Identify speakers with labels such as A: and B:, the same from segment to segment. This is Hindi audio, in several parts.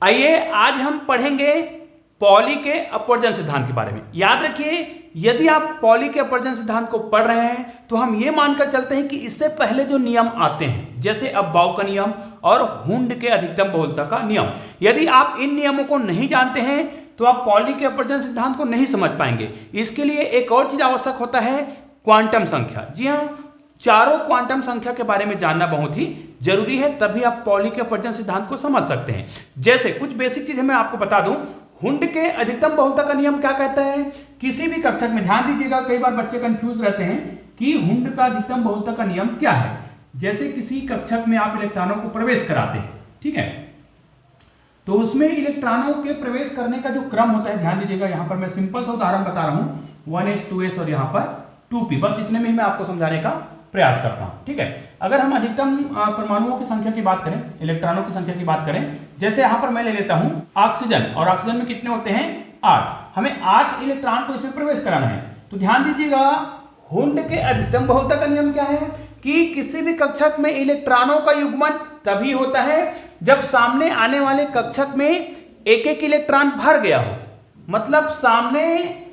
A: आइए आज हम पढ़ेंगे पॉली के अपवर्जन सिद्धांत के बारे में। याद रखिए, यदि आप पॉली के अपवर्जन सिद्धांत को पढ़ रहे हैं तो हम ये मानकर चलते हैं कि इससे पहले जो नियम आते हैं जैसे अबबाउ का नियम और हुंड के अधिकतम बहुलता का नियम, यदि आप इन नियमों को नहीं जानते हैं तो आप पॉली के अपवर्जन सिद्धांत को नहीं समझ पाएंगे। इसके लिए एक और चीज आवश्यक होता है, क्वांटम संख्या। जी हाँ, चारों क्वांटम संख्या के बारे में जानना बहुत ही जरूरी है, तभी आप पॉली के अपवर्जन सिद्धांत को समझ सकते हैं। जैसे कुछ बेसिक चीजें मैं आपको बता दूं, हुंड के अधिकतम बहुलता का नियम क्या कहता है। किसी भी कक्षक में ध्यान दीजिएगा, कई बार बच्चे कंफ्यूज रहते हैं कि हुंड का अधिकतम बहुलता का नियम क्या है। जैसे किसी कक्षक में आप इलेक्ट्रॉनों को प्रवेश कराते हैं, ठीक है, तो उसमें इलेक्ट्रॉनों के प्रवेश करने का जो क्रम होता है, ध्यान दीजिएगा, यहां पर मैं सिंपल सा उदाहरण बता रहा हूं, 1s 2s और यहां पर 2p, बस इतने में ही मैं आपको समझाने का प्रयास करता हूं। ठीक है, अगर हम अधिकतम परमाणुओं की संख्या की बात करें, इलेक्ट्रॉनों की संख्या की बात करें, जैसे यहां पर मैं ले लेता हूं ऑक्सीजन, और ऑक्सीजन में कितने होते हैं 8, हमें 8 इलेक्ट्रॉन को इसमें प्रवेश कराना है। तो ध्यान दीजिएगा, हुंड के अधिकतम बहुलता का नियम क्या है कि किसी भी कक्षक में इलेक्ट्रॉनों का युग्मन तभी होता है जब सामने आने वाले कक्षक में एक एक इलेक्ट्रॉन भर गया हो। मतलब सामने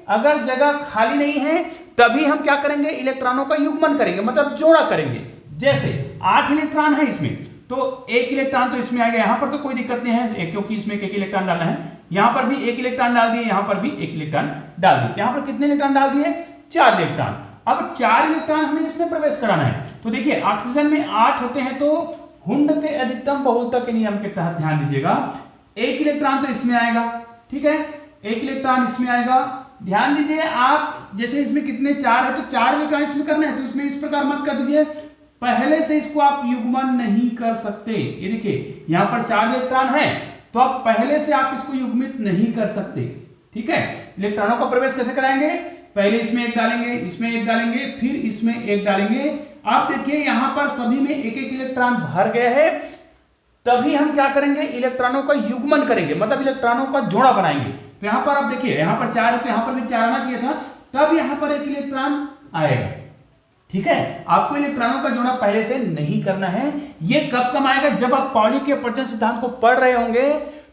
A: अगर जगह खाली नहीं है तभी हम क्या करेंगे, इलेक्ट्रॉनों का युग्मन करेंगे, मतलब जोड़ा करेंगे। जैसे 8 इलेक्ट्रॉन है इसमें, तो एक इलेक्ट्रॉन तो इसमें आएगा, यहां पर तो कोई दिक्कत नहीं है क्योंकि इसमें एक इलेक्ट्रॉन डालना है, यहां पर भी एक इलेक्ट्रॉन डाल दिए, यहां पर भी एक इलेक्ट्रॉन डाल दिए। यहां पर कितने इलेक्ट्रॉन डाल दिए, 4 इलेक्ट्रॉन। अब 4 इलेक्ट्रॉन हमें इसमें प्रवेश कराना है। तो देखिए, ऑक्सीजन में 8 होते हैं, तो हुंड के अधिकतम बहुलता के नियम के तहत ध्यान दीजिएगा, एक इलेक्ट्रॉन तो इसमें आएगा, ठीक है, एक इलेक्ट्रॉन इसमें आएगा। ध्यान दीजिए, आप जैसे इसमें कितने 4 है, तो 4 इलेक्ट्रॉन इसमें करना है, तो इसमें इस प्रकार मत कर दीजिए, पहले से इसको आप युग्मन नहीं कर सकते। ये देखिए, यहां पर 4 इलेक्ट्रॉन है, तो आप पहले से आप इसको युग्मित नहीं कर सकते। ठीक है, इलेक्ट्रॉनों का प्रवेश कैसे कराएंगे, पहले इसमें एक डालेंगे, इसमें एक डालेंगे, फिर इसमें एक डालेंगे। आप देखिए, यहां पर सभी में एक एक इलेक्ट्रॉन भर गए हैं, तभी हम क्या करेंगे, इलेक्ट्रॉनों का युग्मन करेंगे, मतलब इलेक्ट्रॉनों का जोड़ा बनाएंगे। तो यहां पर आप देखिए, यहां पर 4 है तो यहां पर भी 4 आना चाहिए था, तब यहां पर एक इलेक्ट्रॉन आएगा। ठीक है, आपको इलेक्ट्रॉनों का जोड़ा पहले से नहीं करना है। ये कब आएगा, जब आप पॉली के अपवर्जन सिद्धांत को पढ़ रहे होंगे,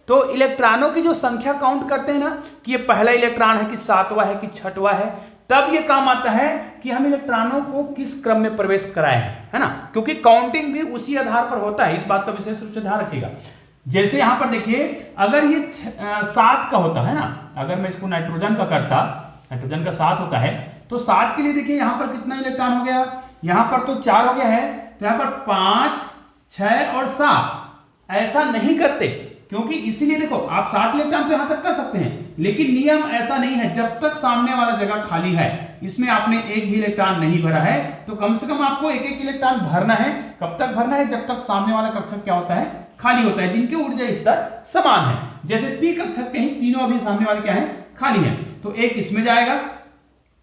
A: तो इलेक्ट्रॉनों की जो संख्या काउंट करते हैं ना, कि ये पहला इलेक्ट्रॉन है कि 7वां है कि 6वां है, तब ये काम आता है कि हम इलेक्ट्रॉनों को किस क्रम में प्रवेश कराए हैं, है ना, क्योंकि काउंटिंग भी उसी आधार पर होता है। इस बात का विशेष रूप से ध्यान रखिएगा। जैसे यहां पर देखिए, अगर ये 7 का होता है ना, अगर मैं इसको नाइट्रोजन का करता, नाइट्रोजन का 7 होता है, तो 7 के लिए देखिए यहां पर कितना इलेक्ट्रॉन हो गया, यहां पर तो 4 हो गया है, तो यहां पर 5, 6 और 7 ऐसा नहीं करते, क्योंकि इसीलिए देखो, आप 7 इलेक्ट्रॉन तो यहां तक कर सकते हैं, लेकिन नियम ऐसा नहीं है। जब तक सामने वाला जगह खाली है, इसमें आपने एक भी इलेक्ट्रॉन नहीं भरा है, तो कम से कम आपको एक एक इलेक्ट्रॉन भरना है। कब तक भरना है, जब तक सामने वाला कक्षक क्या होता है, खाली होता है, जिनके ऊर्जा स्तर समान है। जैसे पी कक्षक के ही तीनों अभी सामने वाले क्या है, खाली है, तो एक इसमें जाएगा,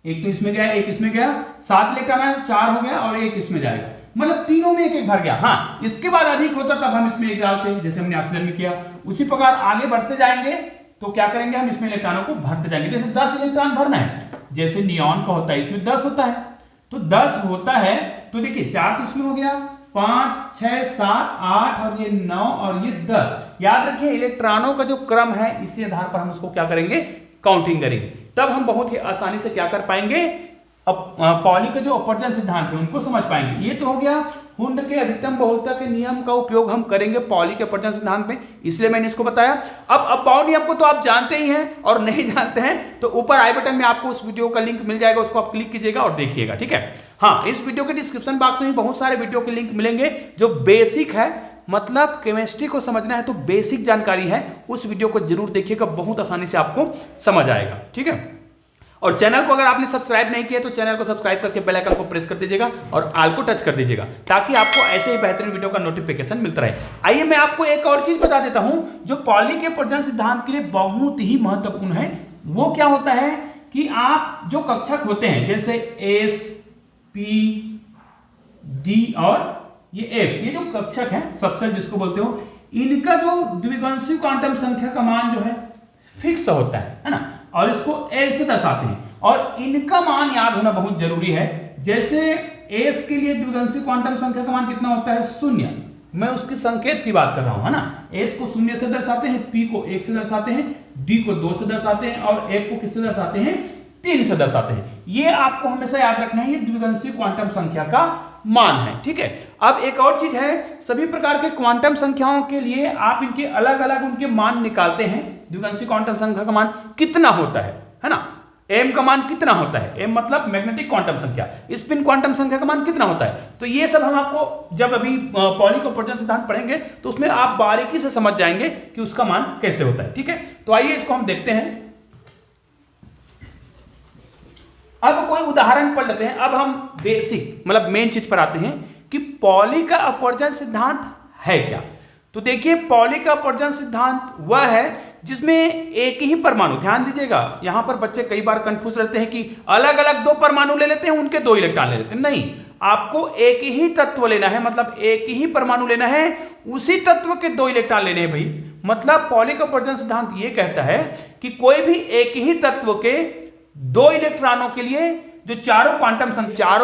A: एक तो इसमें गया, एक इसमें गया, 7 इलेक्ट्रॉन है, 4 हो गया, और एक इसमें जाएगा, मतलब तीनों में एक एक भर गया। हाँ, इसके बाद अधिक होता तब हम इसमें एक डालते हैं, जैसे हमने ऑक्सीजन में किया। उसी प्रकार आगे बढ़ते जाएंगे तो क्या करेंगे, हम इसमें इलेक्ट्रॉनों को भरते जाएंगे। जैसे 10 इलेक्ट्रॉन भरना है, जैसे नियॉन का होता है, इसमें 10 होता है, तो 10 होता है, तो देखिए 4 तो इसमें हो गया, 5, 6, 7, 8 और ये 9 और ये 10। याद रखिए, इलेक्ट्रॉनों का जो क्रम है, इसी आधार पर हम उसको क्या करेंगे, काउंटिंग करेंगे, तब हम बहुत ही आसानी से क्या कर पाएंगे, पॉली के जो अपवर्जन सिद्धांत है उनको समझ पाएंगे। ये तो हो गया हुंड के अधिकतम बहुलता के नियम का उपयोग हम करेंगे पॉली के अपवर्जन सिद्धांत में, इसलिए मैंने इसको बताया। अब अबबाउ नियम को तो आप जानते ही हैं, और नहीं जानते हैं तो ऊपर आई बटन में आपको उस वीडियो का लिंक मिल जाएगा, उसको आप क्लिक कीजिएगा और देखिएगा। ठीक है, हाँ, इस वीडियो के डिस्क्रिप्शन बॉक्स में बहुत सारे वीडियो के लिंक मिलेंगे जो बेसिक है, मतलब केमिस्ट्री को समझना है तो बेसिक जानकारी है, उस वीडियो को जरूर देखिएगा, बहुत आसानी से आपको समझ आएगा। ठीक है, और चैनल को अगर आपने सब्सक्राइब नहीं किया तो चैनल को सब्सक्राइब करके बेल आइकन को प्रेस कर दीजिएगा और ऑल को टच कर दीजिएगा, ताकि आपको ऐसे ही बेहतरीन वीडियो का नोटिफिकेशन मिलता रहे। आइए मैं आपको एक और चीज बता देता हूं जो पॉली के अपवर्जन सिद्धांत के लिए बहुत ही महत्वपूर्ण है। वो क्या होता है कि आप जो कक्षक होते हैं, जैसे एस, पी, डी और ये एफ, ये जो कक्षक है, सबसेट जिसको बोलते हो, इनका जो द्विगुणित क्वांटम संख्या का मान जो है फिक्स होता है ना, और इसको एल से दर्शाते हैं, और इनका मान याद होना बहुत जरूरी है। जैसे एस के लिए द्विगुणित क्वांटम संख्या का मान कितना होता है, 0, मैं उसके संकेत की बात कर रहा हूं, है ना। एस को 0 से दर्शाते हैं, पी को 1 से दर्शाते हैं, डी को 2 से दर्शाते हैं और एफ को किससे दर्शाते हैं, 3 से दर्शाते हैं। ये आपको हमेशा याद रखना है, ये द्विवंशी क्वांटम संख्या का मान है, ठीक है। अब एक और चीज है, सभी प्रकार के क्वांटम संख्याओं के लिए आप इनके अलग अलग उनके मान निकालते हैं। द्विवंशी क्वांटम संख्या का मान कितना होता है ना। m का मान कितना होता है, m मतलब मैग्नेटिक क्वांटम संख्या, स्पिन क्वांटम संख्या का मान कितना होता है। तो ये सब हम आपको जब अभी पॉली का अपवर्जन सिद्धांत पढ़ेंगे तो उसमें आप बारीकी से समझ जाएंगे कि उसका मान कैसे होता है, ठीक है। तो आइए इसको हम देखते हैं। अब कोई उदाहरण पढ़ लेते हैं। अब हम बेसिक मतलब मेन चीज पर आते हैं कि पॉली का अपवर्जन सिद्धांत है क्या। तो देखिए, पॉली का अपवर्जन सिद्धांत वह है जिसमें एक ही परमाणु, ध्यान दीजिएगा, यहां पर बच्चे कई बार कंफ्यूज रहते हैं कि अलग अलग 2 परमाणु ले लेते हैं, उनके 2 इलेक्ट्रॉन ले लेते हैं। नहीं, आपको एक ही तत्व लेना है, मतलब एक ही परमाणु लेना है, उसी तत्व के 2 इलेक्ट्रॉन लेने हैं भाई। मतलब पॉली का अपवर्जन सिद्धांत यह कहता है कि कोई भी एक ही तत्व के 2 इलेक्ट्रॉनों के लिए जो चारों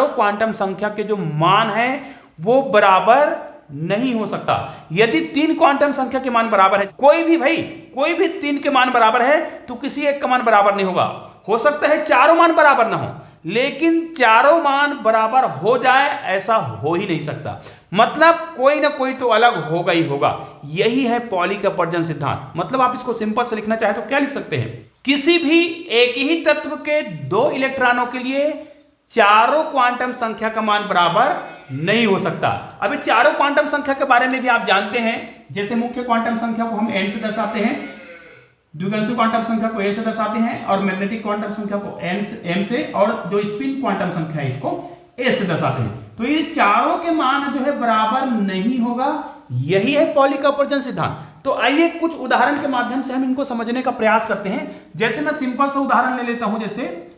A: क्वांटम संख्या के जो मान है वो बराबर नहीं हो सकता। यदि 3 क्वांटम संख्या के मान बराबर है, कोई भी 3 के मान बराबर है तो किसी एक का मान बराबर नहीं होगा। हो सकता है चारों मान बराबर ना हो, लेकिन चारों मान बराबर हो जाए ऐसा हो ही नहीं सकता। मतलब कोई ना कोई तो अलग होगा ही होगा। यही है पॉली का अपवर्जन सिद्धांत। मतलब आप इसको सिंपल से लिखना चाहे तो क्या लिख सकते हैं, किसी भी एक ही तत्व के 2 इलेक्ट्रॉनों के लिए चारों क्वांटम संख्या का मान बराबर नहीं हो सकता। अभी चारों क्वांटम संख्या के बारे में भी आप जानते हैं, जैसे मुख्य क्वांटम संख्या को हम n से दर्शाते हैं, द्विवंशी क्वांटम संख्या को a से दर्शाते हैं और मैग्नेटिक क्वांटम संख्या को m से, और जो स्पिन क्वांटम संख्या है इसको a से दर्शाते हैं। तो ये चारों के मान जो है बराबर नहीं होगा। यही है पॉली का अपवर्जन सिद्धांत। तो आइए कुछ उदाहरण के माध्यम से हम इनको समझने का प्रयास करते हैं। जैसे मैं सिंपल सा उदाहरण ले लेता हूं, जैसे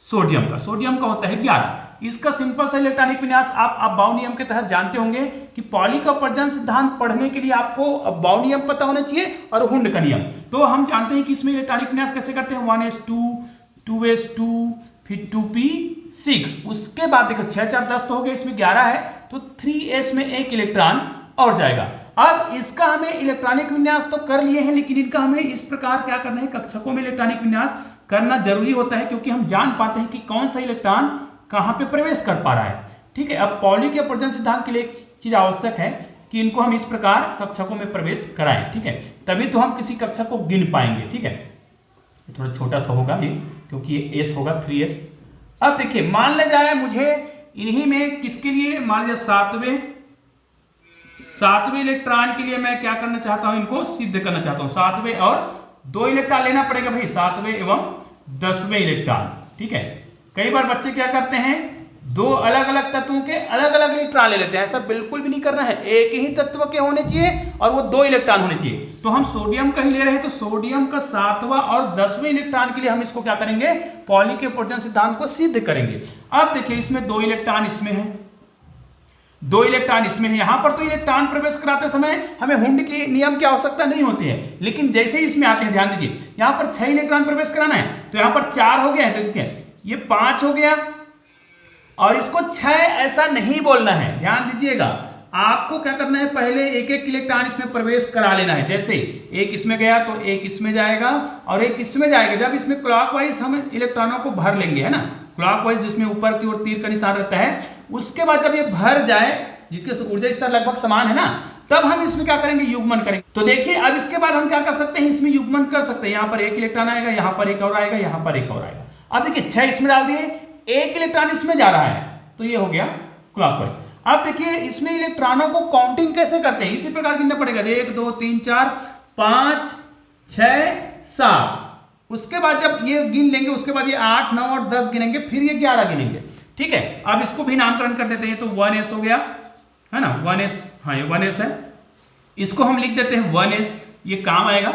A: सोडियम का होता है 11। इसका सिंपल सा इलेक्ट्रॉनिक विन्यास आप अबाव नियम के तहत जानते होंगे कि पॉली का अपवर्जन सिद्धांत पढ़ने के लिए आपको अबाव नियम पता होना चाहिए और हुंड का नियम। तो हम जानते हैं कि इसमें इलेक्ट्रॉनिक विन्यास कैसे करते हैं, 1s2, 2s2, फिर 2p6। उसके बाद देखो 6 4 10 तो हो गया, इसमें 11 है तो 3s में 1 इलेक्ट्रॉन और जाएगा। अब इसका हमें इलेक्ट्रॉनिक विन्यास तो कर लिए हैं, लेकिन इनका हमें इस प्रकार क्या करना है, कक्षकों में इलेक्ट्रॉनिक विन्यास करना जरूरी होता है, क्योंकि हम जान पाते हैं कि कौन सा इलेक्ट्रॉन कहां पे प्रवेश कर पा रहा है, ठीक है। अब पॉली के अपवर्जन सिद्धांत के लिए एक चीज आवश्यक है कि इनको हम इस प्रकार कक्षकों में प्रवेश कराएं, ठीक है, तभी तो हम किसी कक्षक को गिन पाएंगे, ठीक है। थोड़ा छोटा सा होगा ये, क्योंकि ये s होगा 3s। अब देखिए, मान ले जाए मुझे इन्हीं में किसके लिए, मान लीजिए 7वें इलेक्ट्रॉन के लिए मैं क्या करना चाहता हूं, इनको सिद्ध करना चाहता हूं। 7वें और 2 इलेक्ट्रॉन लेना पड़ेगा भाई, 7वें एवं 10वें इलेक्ट्रॉन, ठीक है। कई बार बच्चे क्या करते हैं, 2 अलग अलग तत्वों के अलग अलग इलेक्ट्रॉन ले लेते हैं। ऐसा बिल्कुल भी नहीं करना है, एक ही तत्व के होने चाहिए और वो 2 इलेक्ट्रॉन होने चाहिए। तो हम सोडियम का ही ले रहे हैं, तो सोडियम का 7वां और 10वें इलेक्ट्रॉन के लिए हम इसको क्या करेंगे, पॉली के अपवर्जन सिद्धांत को सिद्ध करेंगे। अब देखिए, इसमें 2 इलेक्ट्रॉन इसमें है, 2 इलेक्ट्रॉन इसमें है। यहां पर तो इलेक्ट्रॉन प्रवेश कराते समय हमें हुंड के नियम की आवश्यकता नहीं होती है, लेकिन जैसे ही इसमें आते हैं, ध्यान दीजिए, यहां पर 6 इलेक्ट्रॉन प्रवेश कराना है, तो यहां पर 4 हो गया है, तो देखिए ये 5 हो गया, और इसको 6 ऐसा नहीं बोलना है। ध्यान दीजिएगा, आपको क्या करना है, पहले एक एक इलेक्ट्रॉन इसमें प्रवेश करा लेना है। जैसे एक इसमें गया तो एक इसमें जाएगा और एक इसमें जाएगा। जब इसमें क्लॉकवाइज हम इलेक्ट्रॉनों को भर लेंगे, है ना, क्लॉकवाइज जिसमें ऊपर की ओर तीर का निशान रहता है, उसके बाद जब ये भर जाए, जिसके ऊर्जा स्तर लगभग समान है ना, तब हम इसमें क्या करेंगे, युग्मन करेंगे। तो देखिए, अब इसके बाद हम क्या कर सकते हैं, इसमें युग्मन कर सकते हैं। यहां पर 1 इलेक्ट्रॉन आएगा, यहां पर 1 और आएगा, यहां पर 1 और आएगा। अब देखिए 6 इसमें डाल दिए, 1 इलेक्ट्रॉन इसमें जा रहा है, तो ये हो गया क्लॉकवाइज। अब देखिए, इसमें इलेक्ट्रॉनों को काउंटिंग कैसे करते हैं, इसी प्रकार गिनना पड़ेगा, 1 2 3 4 5 6 7। उसके बाद जब ये गिन लेंगे, उसके बाद ये 8 9 और 10 गिनेंगे, फिर ये 11 गिनेंगे, ठीक है। अब इसको भी नामकरण कर देते हैं, तो 1s हो गया, है ना, 1s, हाँ ये 1s है। इसको हम लिख देते हैं 1s, ये काम आएगा।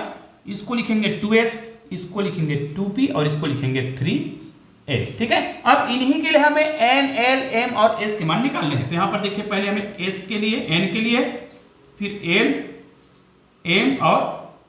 A: इसको लिखेंगे 2s, इसको लिखेंगे 2p और इसको लिखेंगे 3s, ठीक है। अब इन्हीं के लिए हमें n, l, m और s के मान निकालने हैं। तो यहां पर देखिए, पहले हमें s के लिए, n के लिए, फिर l, m और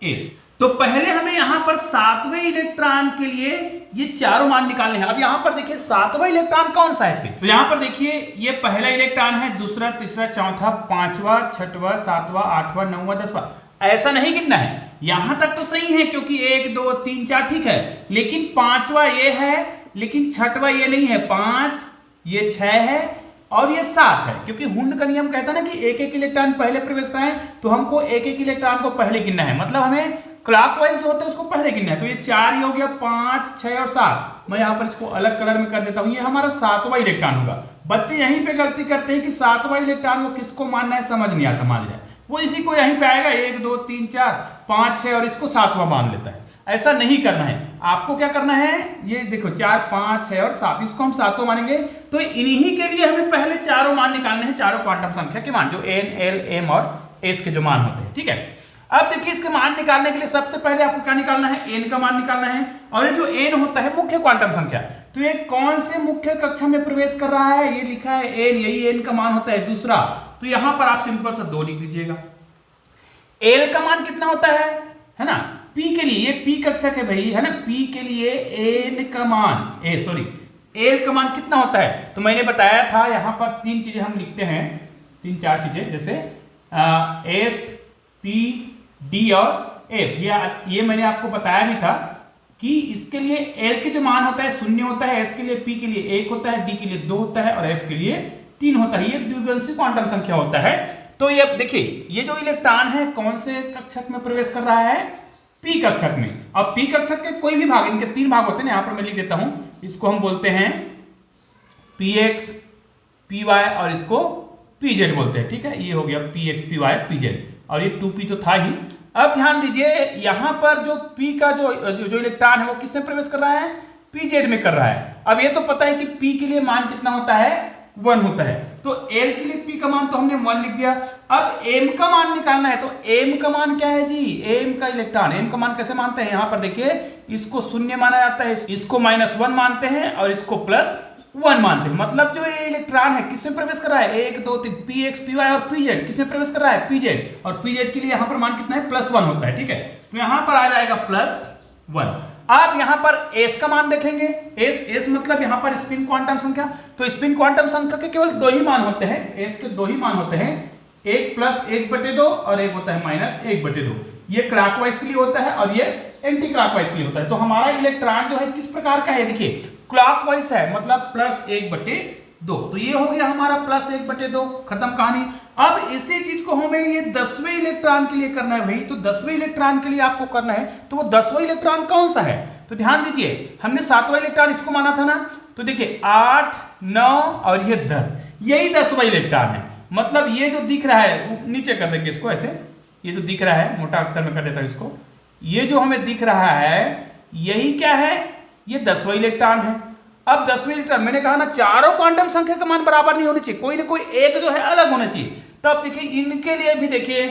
A: s। तो पहले हमें यहां पर सातवें इलेक्ट्रॉन के लिए ये चारों मान निकालने हैं। अब यहां पर देखिए सातवां इलेक्ट्रॉन कौन सा है, तो यहां पर देखिए ये पहला इलेक्ट्रॉन है, दूसरा, तीसरा, चौथा, पांचवा, छठवां, सातवां, आठवां, नौवां, दसवां, ऐसा नहीं गिनना है। यहां तक तो सही है क्योंकि 1 2 3 4 ठीक है, लेकिन पांचवा ये है, लेकिन छठवां ये नहीं है, 5, ये 6 है और ये 7 है, क्योंकि हुंड का नियम कहता है ना कि एक एक इलेक्ट्रॉन पहले प्रवेश कराएं, तो हमको एक एक इलेक्ट्रॉन को पहले गिनना है, मतलब हमें क्लॉकवाइज जो होता है उसको पहले गिनना है। तो ये 4 ही हो गया, 5, 6 और 7। मैं यहां पर इसको अलग कलर में कर देता हूं, ये हमारा सातवां इलेक्ट्रॉन होगा। बच्चे यहीं पे गलती करते हैं कि सातवां इलेक्ट्रॉन को किसको मानना है समझ नहीं आता, मान लिया वो इसी को यहीं पे आएगा 1 2 3 4 5 6 और इसको सातवां मान लेता है। ऐसा नहीं करना है, आपको क्या करना है, ये देखो 4 5 6 और 7, इसको हम सातों मानेंगे। तो इन्हीं के लिए हमें पहले चारों मान निकालने हैं, चारों क्वांटम संख्या के मान, जो n l m और s के जो मान होते हैं, ठीक है। अब देखिए इसके मान निकालने के लिए सबसे पहले आपको क्या निकालना है, n का मान निकालना है। और ये जो n होता है मुख्य क्वांटम संख्या, तो ये कौन से मुख्य कक्षा में प्रवेश कर रहा है, ये लिखा है n, यही n का मान होता है दूसरा। तो यहां पर आप सिंपल सा 2 लिख दीजिएगा। l का मान कितना होता है ना, p के लिए, ये p कक्षक है भाई, है ना, p के लिए n का मान, l का मान कितना होता है, तो मैंने बताया था यहां पर 3 चीजें हम लिखते हैं, 3-4 चीजें, जैसे s p d और f, ये मैंने आपको बताया नहीं था कि इसके लिए l के जो मान होता है 0 होता है, s के लिए, p के लिए 1 होता है, d के लिए 2 होता है और f के लिए 3 होता है। ये द्विगुणित क्वांटम संख्या होता है। तो ये देखिए ये जो इलेक्ट्रॉन है कौन से कक्षक में प्रवेश कर रहा है, p कक्षक में। अब p कक्षक के कोई भी भाग, इनके 3 भाग होते हैं, यहां पर मैं लिख देता हूं, इसको हम बोलते हैं px py और इसको pz बोलते हैं, ठीक है। ये हो गया px py pz और ये 2p तो था ही। अब ध्यान दीजिए यहां पर जो p का जो इलेक्ट्रॉन है वो किसमें प्रवेश कर रहा है, pz में कर रहा है। अब ये तो पता है कि p के लिए मान कितना होता है, 1 होता है, तो l के लिए p का मान तो हमने 1 लिख दिया। अब m का मान निकालना है, तो m का मान क्या है जी, m का इलेक्ट्रॉन, m का मान कैसे मानते हैं, यहां पर देखिए इसको 0 माना जाता है, इसको -1 मानते हैं और इसको +1 मानते हैं। मतलब जो ये इलेक्ट्रॉन है किसमें प्रवेश कर रहा है, 1 2 3 px py और pz किसमें प्रवेश कर रहा है, pz, और pz के लिए यहां पर मान कितना है, +1 होता है, ठीक है। तो यहां पर आ जाएगा +1। आप यहां पर s का मान देखेंगे, s मतलब यहां पर स्पिन क्वांटम संख्या, तो स्पिन क्वांटम संख्या के केवल 2 ही मान होते हैं, s के 2 ही मान होते हैं, 1 + 1/2 और एक होता है -1/2। ये क्लॉकवाइज के लिए होता है और ये एंटी क्लॉकवाइज के लिए होता है। तो हमारा इलेक्ट्रॉन जो है किस प्रकार का है, देखिए क्लॉकवाइज है, मतलब +1/2। तो ये हो गया हमारा +1/2, खत्म कहानी। अब इसी चीज को हमें ये 10वें इलेक्ट्रॉन के लिए करना है भाई, तो 10वें इलेक्ट्रॉन के लिए आपको करना है, तो वो 10वां इलेक्ट्रॉन कौन सा है, तो ध्यान दीजिए हमने 7वां इलेक्ट्रॉन इसको माना था ना, तो देखिए 8 9 और ये 10, यही 10वां इलेक्ट्रॉन है। मतलब ये जो दिख रहा है, नीचे कर देंगे इसको ऐसे, ये जो दिख रहा है मोटा अक्षर में कर देता हूं इसको, ये जो हमें दिख रहा है यही क्या है, ये 10वां इलेक्ट्रॉन है। अब 10वें इलेक्ट्रॉन, मैंने कहा ना चारों क्वांटम संख्या का मान बराबर नहीं होने चाहिए, कोई ना कोई एक जो है अलग होना चाहिए। तब देखिए इनके लिए भी देखिए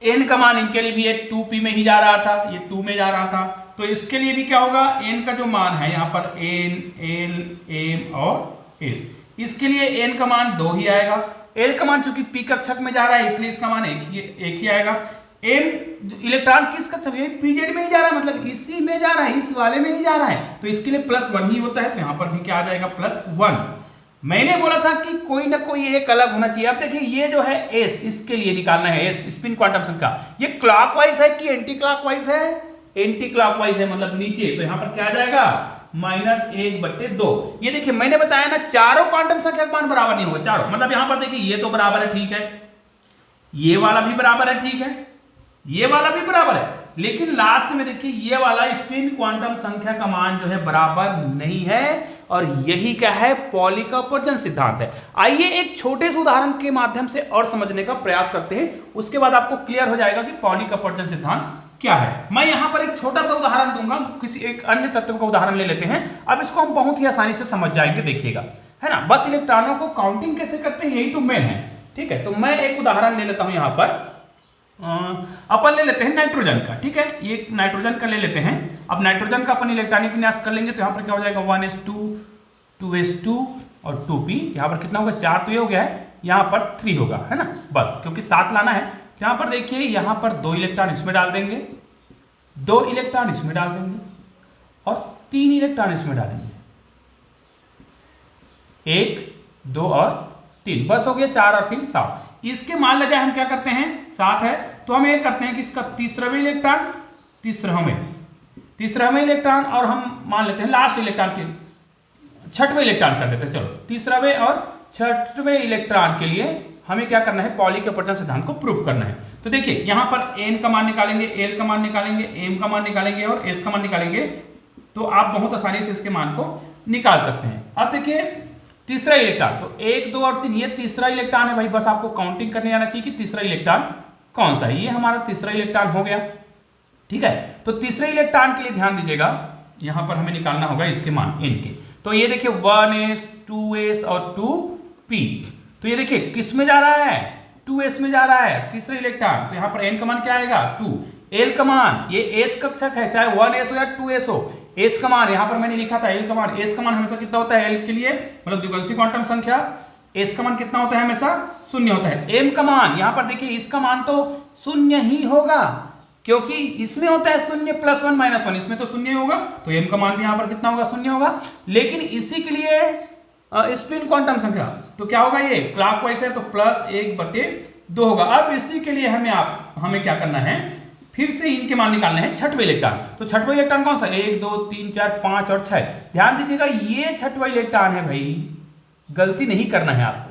A: n का मान इनके लिए भी 2p में ही जा रहा था, ये 2 में जा रहा था, तो इसके लिए भी क्या होगा, n का जो मान है यहाँ पर n l m और s, इसके लिए n का मान 2 ही आएगा। l का मान चूंकि p कक्षक में जा रहा है इसलिए इसका मान एक ही आएगा। m इलेक्ट्रॉन किस कक्षक में, pz में ही जा रहा है, मतलब इसी में जा रहा है, इस वाले में ही जा रहा है, तो इसके लिए +1 ही होता है, तो यहाँ पर भी क्या आ जाएगा, +1। मैंने बोला था कि कोई ना कोई एक अलग होना चाहिए। अब देखिए ये जो है s, इसके लिए निकालना है s, स्पिन क्वांटम संख्या, ये क्लॉकवाइज है कि एंटी क्लॉकवाइज है, एंटी क्लॉकवाइज है, मतलब नीचे, तो यहाँ पर क्या आ जाएगा, -1/2। ये देखिए मैंने बताया ना चारों क्वांटम संख्या का मान बराबर नहीं होगा, चारों, मतलब यहाँ पर देखिए ये तो बराबर है, ठीक है, ये वाला भी बराबर है, ठीक है, ये वाला भी बराबर है, लेकिन लास्ट में देखिए ये वाला स्पिन क्वांटम संख्या का मान जो है बराबर नहीं है, और यही क्या है, पॉली का अपवर्जन सिद्धांत है। आइए एक छोटे से उदाहरण के माध्यम से और समझने का प्रयास करते हैं, उसके बाद आपको क्लियर हो जाएगा कि पॉली का अपवर्जन सिद्धांत क्या है। मैं यहां पर एक छोटा सा उदाहरण दूंगा, किसी एक अन्य तत्व का उदाहरण ले लेते हैं। अब इसको हम बहुत ही आसानी से समझ जाएंगे, देखिएगा, है ना। बस इलेक्ट्रॉनों को काउंटिंग कैसे करते हैं यही तो मेन है, ठीक है। तो मैं एक उदाहरण ले लेता हूं यहां पर, अपन ले लेते हैं नाइट्रोजन का, ठीक है, ये नाइट्रोजन का ले लेते हैं। अब नाइट्रोजन का अपन इलेक्ट्रॉनिक विन्यास कर लेंगे, तो यहाँ पर क्या हो जाएगा, 1s2 2s2 और 2p, यहाँ पर कितना होगा, 4 तो ये हो गया है, यहाँ पर 3 होगा, है ना, बस क्योंकि 7 लाना है। तो यहाँ पर देखिए यहाँ पर 2 इलेक्ट्रॉन इसमें डाल देंगे 2 इलेक्ट्रॉन इसमें डाल देंगे और 3 इलेक्ट्रॉन इसमें डालेंगे, 1 2 और 3, बस हो गया 4 और 3 7। इसके मान लीजिए हम क्या करते हैं 7 है तो हम ये करते हैं कि इसका तीसरा इलेक्ट्रॉन, तीसरा इलेक्ट्रॉन और हम मान लेते हैं लास्ट इलेक्ट्रॉन के 6वें इलेक्ट्रॉन कर देते हैं। चलो तीसरावें और 6वें इलेक्ट्रॉन के लिए हमें क्या करना है, पॉली के अपवर्जन सिद्धांत को प्रूफ करना है। तो देखिए यहां पर n का मान निकालेंगे, l का मान निकालेंगे, m का मान निकालेंगे और s का मान निकालेंगे, तो आप बहुत आसानी से इसके मान को निकाल सकते हैं। अब देखिए तीसरा इलेक्ट्रॉन, तो 1 2 और 3 ये तीसरा इलेक्ट्रॉन है भाई, बस आपको काउंटिंग करने आना चाहिए कि तीसरा इलेक्ट्रॉन कौन सा है। ये हमारा तीसरा इलेक्ट्रॉन हो गया, ठीक है। तो तीसरे इलेक्ट्रॉन के लिए ध्यान दीजिएगा, यहां पर हमें निकालना होगा इसके मान इनके। तो ये देखिए 1s 2s और 2p, तो ये देखिए किस में जा रहा है, 2s में जा रहा है तीसरा इलेक्ट्रॉन। तो यहां पर n का मान क्या आएगा 2, l का मान ये s कक्षक है, चाहे 1s हो या 2s हो, s का मान यहां पर मैंने लिखा था l का मान, s का मान हमेशा कितना होता है l के लिए, मतलब द्विगुणित क्वांटम संख्या, s का मान कितना होता है हमेशा 0 होता है। m का मान यहां पर देखिए इसका मान तो 0 ही होगा, क्योंकि इसमें होता है 0 + 1 - 1, इसमें तो 0 होगा, तो m का मान भी यहां पर कितना होगा 0 होगा। लेकिन इसी के लिए स्पिन क्वांटम संख्या तो क्या होगा, ये क्लॉकवाइज है तो +1/2 होगा। अब इसी के लिए हमें क्या करना है, फिर से इनके मान निकालने हैं 6वें इलेक्ट्रॉन। तो 6वां इलेक्ट्रॉन कौन सा, 1 2 3 4 5 और 6। ध्यान दीजिएगा ये 6वां इलेक्ट्रॉन है भाई, गलती नहीं करना है आपको,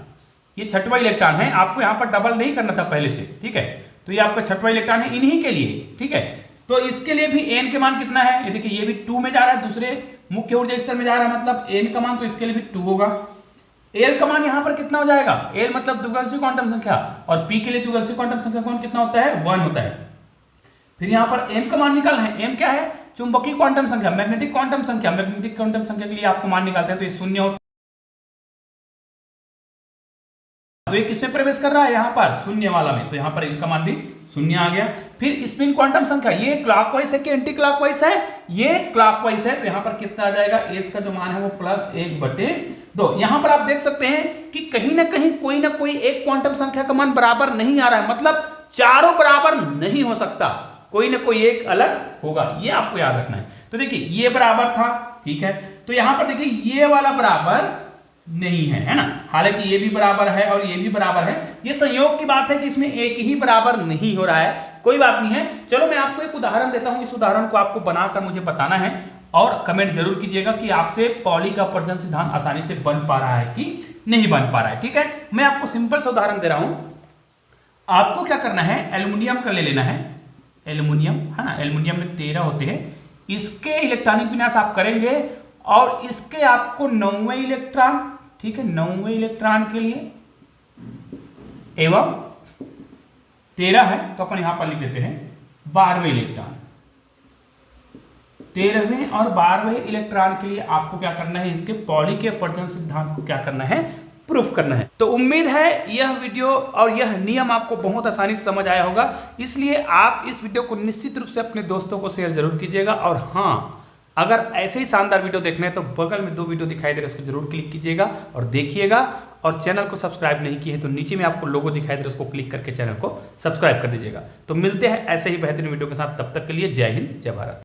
A: ये 6वां इलेक्ट्रॉन है, आपको यहां पर डबल नहीं करना था पहले से, ठीक है। तो ये आपका 6वां इलेक्ट्रॉन है इन्हीं के लिए, ठीक है। तो इसके लिए भी n के मान कितना है, ये देखिए ये भी 2 में जा रहा है, दूसरे मुख्य ऊर्जा स्तर में जा रहा है, मतलब n का मान तो इसके लिए भी 2 होगा। l का मान यहां पर कितना हो जाएगा, l मतलब द्विगुणित क्वांटम संख्या, और p के लिए द्विगुणित क्वांटम संख्या कौन कितना होता है 1 होता है। फिर यहां पर m का मान निकालना है, m क्या है, चुंबकीय क्वांटम संख्या, मैग्नेटिक क्वांटम संख्या, मैग्नेटिक क्वांटम संख्या के लिए आपको मान निकालते हैं तो ये 0 होता है। तो ये किसमें प्रवेश कर रहा है, यहां पर 0 वाला में, तो यहां पर इनका मान भी 0 आ गया। फिर स्पिन क्वांटम संख्या, ये क्लॉकवाइज है कि एंटी क्लॉकवाइज है, ये क्लॉकवाइज है, तो यहां पर कितना आ जाएगा, s का जो मान है वो +1/2। यहां पर आप देख सकते हैं कि कहीं ना कहीं कोई ना कोई एक क्वांटम संख्या का मान बराबर नहीं आ रहा है, मतलब चारों बराबर नहीं हो सकता, कोई ना कोई एक अलग होगा, ये आपको याद रखना है। तो देखिए ये बराबर था, ठीक है, तो यहां पर देखिए ये वाला बराबर नहीं है ना, हालांकि ये भी बराबर है और ये भी बराबर है, ये संयोग की बात है कि इसमें एक ही बराबर नहीं हो रहा है, कोई बात नहीं है। चलो मैं आपको एक उदाहरण देता हूं, इस उदाहरण को आपको बनाकर मुझे बताना है और कमेंट जरूर कीजिएगा कि आपसे पॉली का अपवर्जन सिद्धांत आसानी से बन पा रहा है कि नहीं बन पा रहा है, ठीक है। मैं आपको सिंपल सा उदाहरण दे रहा हूं, आपको क्या करना है, एल्यूमिनियम का ले लेना है, एल्यूमिनियम है ना, एल्यूमिनियम में 13 होते हैं, इसके इलेक्ट्रॉनिक विन्यास आप करेंगे और इसके आपको 9वें इलेक्ट्रॉन, ठीक है, 9वें इलेक्ट्रॉन के लिए एवं 13 है तो अपन यहां पर लिख देते हैं 12वें इलेक्ट्रॉन, 13वें और 12वें इलेक्ट्रॉन के लिए आपको क्या करना है, इसके पॉली के अपवर्जन सिद्धांत को क्या करना है, प्रूफ करना है। तो उम्मीद है यह वीडियो और यह नियम आपको बहुत आसानी से समझ आया होगा, इसलिए आप इस वीडियो को निश्चित रूप से अपने दोस्तों को शेयर जरूर कीजिएगा। और हाँ, अगर ऐसे ही शानदार वीडियो देखना है तो बगल में 2 वीडियो दिखाई दे रहे हैं, उसको जरूर क्लिक कीजिएगा और देखिएगा। और चैनल को सब्सक्राइब नहीं किए हैं तो नीचे में आपको लोगो दिखाई दे रहा है, उसको क्लिक करके चैनल को सब्सक्राइब कर दीजिएगा। तो मिलते हैं ऐसे ही बेहतरीन वीडियो के साथ, तब तक के लिए जय हिंद जय भारत।